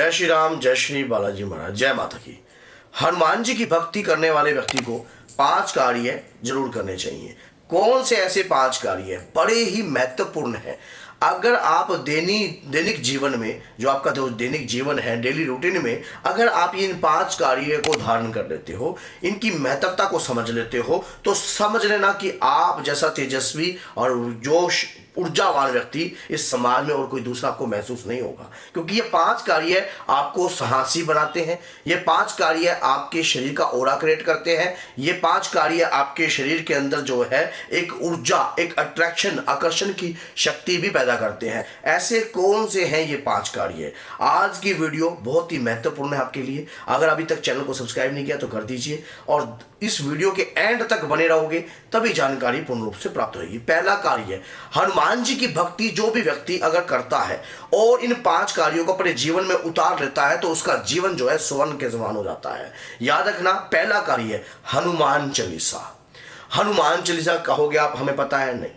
जय श्री राम, जय श्री बालाजी महाराज, जय माता की। हनुमान जी की भक्ति करने वाले व्यक्ति को 5 कार्य जरूर करने चाहिए। कौन से ऐसे 5 कार्य बड़े ही महत्वपूर्ण हैं। अगर आप दैनिक जीवन में, जो आपका जो दैनिक जीवन है, डेली रूटीन में अगर आप इन 5 कार्य को धारण कर लेते हो, इनकी महत्वता को समझ लेते हो, तो समझ लेना कि आप जैसा तेजस्वी और जोश ऊर्जावान व्यक्ति इस समाज में और कोई दूसरा आपको महसूस नहीं होगा। क्योंकि ये 5 कार्य आपको साहसी बनाते हैं, ये 5 कार्य आपके शरीर का ऑरा क्रिएट करते हैं, ये 5 कार्य आपके शरीर के अंदर जो है एक ऊर्जा, एक अट्रैक्शन, आकर्षण की शक्ति भी पैदा करते हैं। ऐसे कौन से हैं ये 5 कार्य? आज की वीडियो बहुत ही महत्वपूर्ण है आपके लिए। अगर अभी तक चैनल को सब्सक्राइब नहीं किया तो कर दीजिए और इस वीडियो के एंड तक बने रहोगे तभी जानकारी पूर्ण रूप से प्राप्त होगी। पहला कार्य, हनुमान जी की भक्ति जो भी व्यक्ति अगर करता है और इन 5 कार्यों को अपने जीवन में उतार लेता है तो उसका जीवन जो है स्वर्ण के समान हो जाता है। याद रखना, पहला कार्य हनुमान चालीसा। हनुमान चालीसा कहोगे आप, हमें पता है नहीं।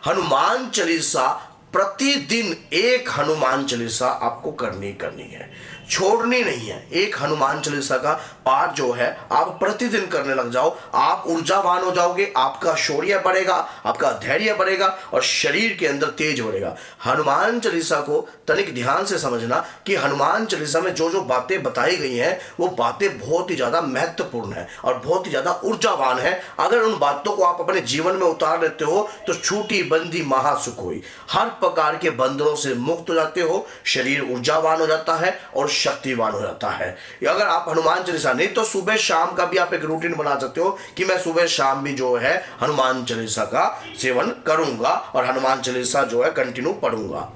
हनुमान चालीसा प्रतिदिन एक हनुमान चालीसा आपको करनी है, छोड़नी नहीं है। एक हनुमान चालीसा का पाठ जो है आप प्रतिदिन करने लग जाओ, आप ऊर्जावान हो जाओगे, आपका शौर्य बढ़ेगा, आपका धैर्य बढ़ेगा और शरीर के अंदर तेज बढ़ेगा। हनुमान चालीसा को तनिक ध्यान से समझना कि हनुमान चालीसा में जो जो बातें बताई गई हैं वो बातें बहुत ही ज्यादा महत्वपूर्ण है और बहुत ही ज्यादा ऊर्जावान है। अगर उन बातों को आप अपने जीवन में उतार लेते हो तो छूटी बंदी महासुख हुई, हर प्रकार के बंधनों से मुक्त हो जाते हो, शरीर ऊर्जावान हो जाता है और शक्तिवान हो जाता है। अगर आप हनुमान चालीसा नहीं तो सुबह शाम का भी आप एक रूटीन बना सकते हो कि मैं सुबह शाम भी जो है हनुमान चालीसा का सेवन करूंगा और हनुमान चालीसा जो है कंटिन्यू पढ़ूंगा।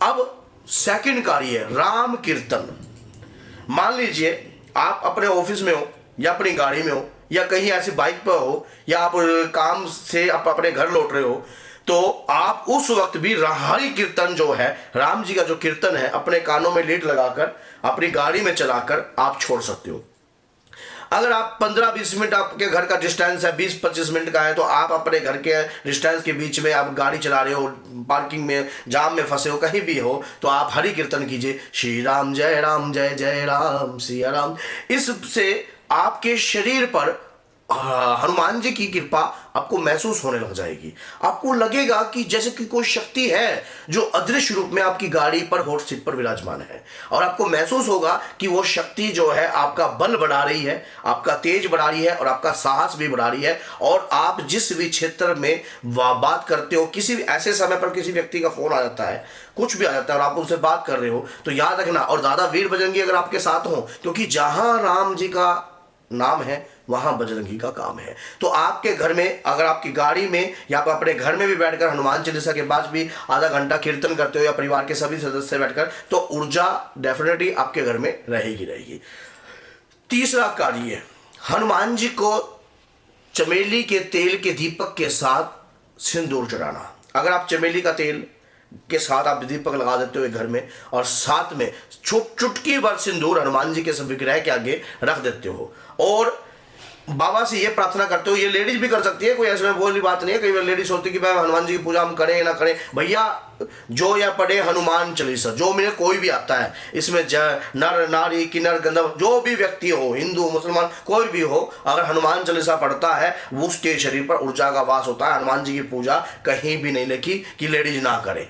अब सेकंड कार्य है राम कीर्तन। मान लीजिए आप अपने ऑफिस में हो या अपनी गाड़ी में हो या कहीं ऐसी बाइक पर हो या आप काम से आप अपने घर लौट रहे हो, तो आप उस वक्त भी हरि कीर्तन जो है, राम जी का जो कीर्तन है, अपने कानों में लीड लगाकर अपनी गाड़ी में चलाकर आप छोड़ सकते हो। अगर आप 15-20 मिनट आपके घर का डिस्टेंस है, 20-25 मिनट का है, तो आप अपने घर के डिस्टेंस के बीच में आप गाड़ी चला रहे हो, पार्किंग में, जाम में फंसे हो, कहीं भी हो, तो आप हरि कीर्तन कीजिए, श्री राम जय जय राम सिया राम। इससे आपके शरीर पर हनुमान जी की कृपा आपको महसूस होने लग जाएगी। आपको लगेगा कि जैसे कि कोई शक्ति है जो अदृश्य रूप में आपकी गाड़ी पर हॉट सीट पर विराजमान है और आपको महसूस होगा कि वो शक्ति जो है आपका बल बढ़ा रही है, आपका तेज बढ़ा रही है और आपका साहस भी बढ़ा रही है। और आप जिस भी क्षेत्र में बात करते हो, किसी भी ऐसे समय पर किसी व्यक्ति का फोन आ जाता है, कुछ भी आ जाता है और आप उनसे बात कर रहे हो, तो याद रखना, और दादा वीर बजरंगी अगर आपके साथ हो, क्योंकि जहां राम जी का नाम है वहां बजरंगी का काम है। तो आपके घर में, अगर आपकी गाड़ी में या आप अपने घर में भी बैठकर हनुमान चालीसा के बाद भी आधा घंटा कीर्तन करते हो या परिवार के सभी सदस्य बैठकर, तो ऊर्जा डेफिनेटली आपके घर में रहेगी। तीसरा कार्य, हनुमान जी को चमेली के तेल के दीपक के साथ सिंदूर चढ़ाना। अगर आप चमेली का तेल के साथ आप दीपक लगा देते हो घर में और साथ में चुटकी भर सिंदूर हनुमान जी के विग्रह के आगे रख देते हो और बाबा से ये प्रार्थना करते हो, ये लेडीज भी कर सकती है, कोई ऐसी बोली बात नहीं है। कई बार लेडीज सोचती कि भाई हनुमान जी की पूजा हम करें ना करें, भैया जो या पढ़े हनुमान चालीसा, जो मेरे कोई भी आता है, इसमें नर नारी किन्नर गंधर्व जो भी व्यक्ति हो, हिंदू मुसलमान कोई भी हो, अगर हनुमान चालीसा पढ़ता है वो उसके शरीर पर ऊर्जा का वास होता है। हनुमान जी की पूजा कहीं भी नहीं लिखी कि लेडीज ना करे,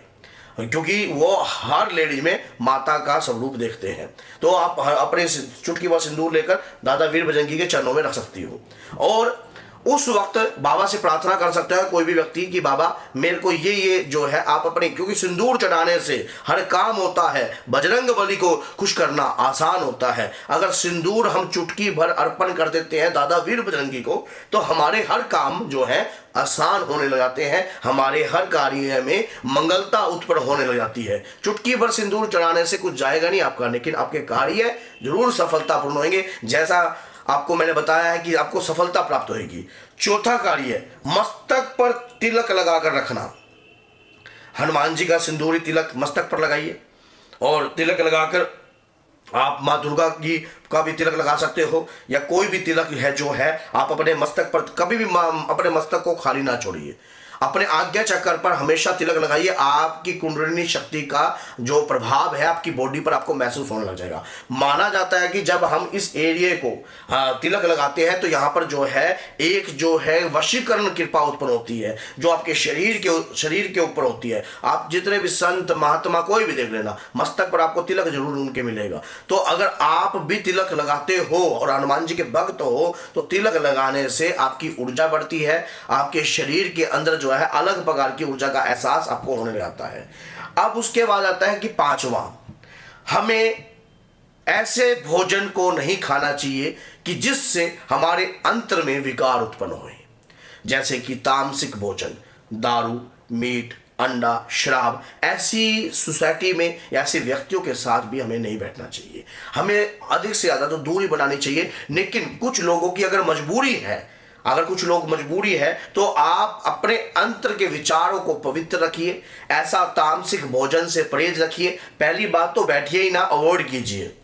क्योंकि वो हर लेडीज में माता का स्वरूप देखते हैं। तो आप अपने चुटकी भर सिंदूर लेकर दादा वीर बजरंगी के चरणों में रख सकती हो और उस वक्त बाबा से प्रार्थना कर सकता है कोई भी व्यक्ति कि बाबा मेरे को ये जो है आप अपने, क्योंकि सिंदूर चढ़ाने से हर काम होता है, बजरंग बली को खुश करना आसान होता है। अगर सिंदूर हम चुटकी भर अर्पण कर देते हैं दादा वीर बजरंगी को, तो हमारे हर काम जो है आसान होने लग जाते हैं, हमारे हर कार्य में मंगलता उत्पन्न होने लग जाती है। चुटकी भर सिंदूर चढ़ाने से कुछ जाएगा नहीं आपका, लेकिन आपके कार्य जरूर सफलतापूर्ण होंगे, जैसा आपको मैंने बताया है कि आपको सफलता प्राप्त होगी। चौथा कार्य, मस्तक पर तिलक लगाकर रखना। हनुमान जी का सिंदूरी तिलक मस्तक पर लगाइए और तिलक लगाकर आप माँ दुर्गा की का भी तिलक लगा सकते हो या कोई भी तिलक है जो है आप अपने मस्तक पर, कभी भी अपने मस्तक को खाली ना छोड़िए। अपने आज्ञा चक्र पर हमेशा तिलक लगाइए। आपकी कुंडलिनी शक्ति का जो प्रभाव है आपकी बॉडी पर आपको महसूस होने लग जाएगा। माना जाता है कि जब हम इस एरिया को तिलक लगाते हैं तो यहाँ पर जो है एक जो है वशीकरण कृपा उत्पन्न होती है, जो आपके शरीर के ऊपर होती है। आप जितने भी संत महात्मा कोई भी देख लेना, मस्तक पर आपको तिलक जरूर उनके मिलेगा। तो अगर आप भी तिलक लगाते हो और हनुमान जी के भक्त हो तो तिलक लगाने से आपकी ऊर्जा बढ़ती है, आपके शरीर के अंदर जो है अलग प्रकार की ऊर्जा का एहसास आपको होने लगता है। अब उसके बाद आता है कि पांचवा, हमें ऐसे भोजन को नहीं खाना चाहिए कि जिससे हमारे अंतर में विकार उत्पन्न होए, जैसे कि तामसिक भोजन, दारू, मीट, अंडा, शराब। ऐसी सोसाइटी में या ऐसे व्यक्तियों के साथ भी हमें नहीं बैठना चाहिए। हमें अधिक से ज़्यादा तो दूरी बनानी चाहिए। लेकिन कुछ लोगों की अगर मजबूरी है, तो आप अपने अंतर के विचारों को पवित्र रखिए। ऐसा तामसिक भोजन से परहेज रखिए। पहली बात तो बैठिए ही ना, अवॉइड कीजिए।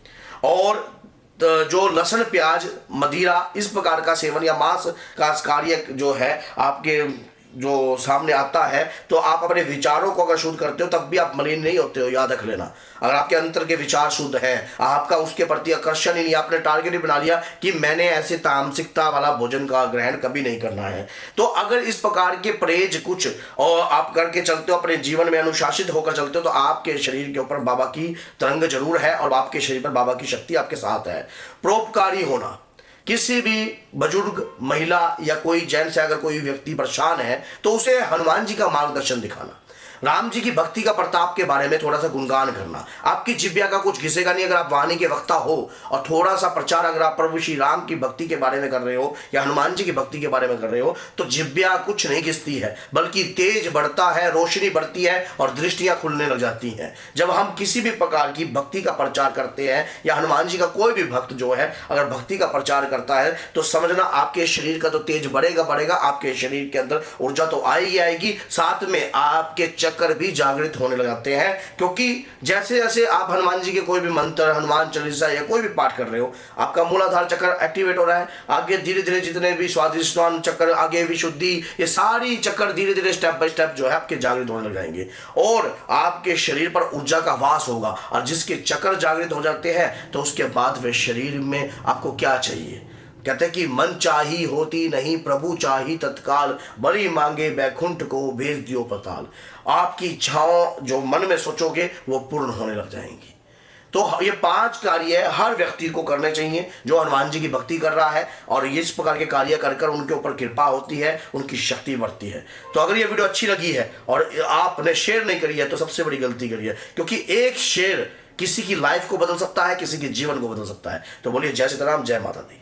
और जो लहसुन, प्याज, मदिरा इस प्रकार का सेवन या मांस का कार्य जो है आपके जो सामने आता है, तो आप अपने विचारों को अगर शुद्ध करते हो तब भी आप मलिन नहीं होते हो, याद रख लेना। अगर आपके अंतर के विचार शुद्ध हैं, आपका उसके प्रति आकर्षण ही नहीं, आपने टारगेट ही बना लिया कि मैंने ऐसे तामसिकता वाला भोजन का ग्रहण कभी नहीं करना है, तो अगर इस प्रकार के परहेज कुछ और आप करके चलते हो, अपने जीवन में अनुशासित होकर चलते हो, तो आपके शरीर के ऊपर बाबा की तरंग जरूर है और आपके शरीर पर बाबा की शक्ति आपके साथ है। परोपकारी होना, किसी भी बुजुर्ग, महिला या कोई जैन से अगर कोई व्यक्ति परेशान है तो उसे हनुमान जी का मार्गदर्शन दिखाना, राम जी की भक्ति का प्रताप के बारे में थोड़ा सा गुणगान करना। आपकी जिब्या का कुछ घिसेगा नहीं अगर आप वाणी के वक्ता हो, और थोड़ा सा प्रचार अगर आप प्रभु श्री राम की भक्ति के बारे में कर रहे हो या हनुमान जी की भक्ति के बारे में कर रहे हो, तो जिब्या कुछ नहीं घिसती है, बल्कि तेज बढ़ता है, रोशनी बढ़ती है और दृष्टियां खुलने लग जाती हैं। जब हम किसी भी प्रकार की भक्ति का प्रचार करते हैं या हनुमान जी का कोई भी भक्त जो है अगर भक्ति का प्रचार करता है, तो समझना आपके शरीर का तो तेज बढ़ेगा, आपके शरीर के अंदर ऊर्जा तो आएगी, साथ में आपके चक्र भी जागृत होने लग जाते हैं। क्योंकि जैसे जैसे आप हनुमान जी के कोई भी मंत्र, हनुमान चालीसा या कोई भी पाठ कर रहे हो, आपका मूलाधार चक्र एक्टिवेट हो रहा है। आगे धीरे धीरे जितने भी स्वादिष्टान चक्र, आगे विशुद्धि, ये सारी चक्र धीरे धीरे स्टेप बाय स्टेप जो है आपके जागृत होने लग जाएंगे और आपके शरीर पर ऊर्जा का वास होगा। और जिसके चक्र जागृत हो जाते हैं तो उसके बाद वे शरीर में आपको क्या चाहिए, कहते हैं कि मन चाही होती नहीं, प्रभु चाही तत्काल, बलि मांगे बैकुंठ को भेज दियो पताल। आपकी इच्छाओं जो मन में सोचोगे वो पूर्ण होने लग जाएंगी। तो ये 5 कार्य हर व्यक्ति को करने चाहिए जो हनुमान जी की भक्ति कर रहा है, और इस प्रकार के कार्य कर उनके ऊपर कृपा होती है, उनकी शक्ति बढ़ती है। तो अगर ये वीडियो अच्छी लगी है और आपने शेयर नहीं करी है तो सबसे बड़ी गलती करी है, क्योंकि एक शेयर किसी की लाइफ को बदल सकता है, किसी के जीवन को बदल सकता है। तो बोलिए जय सीताराम, जय माता दी।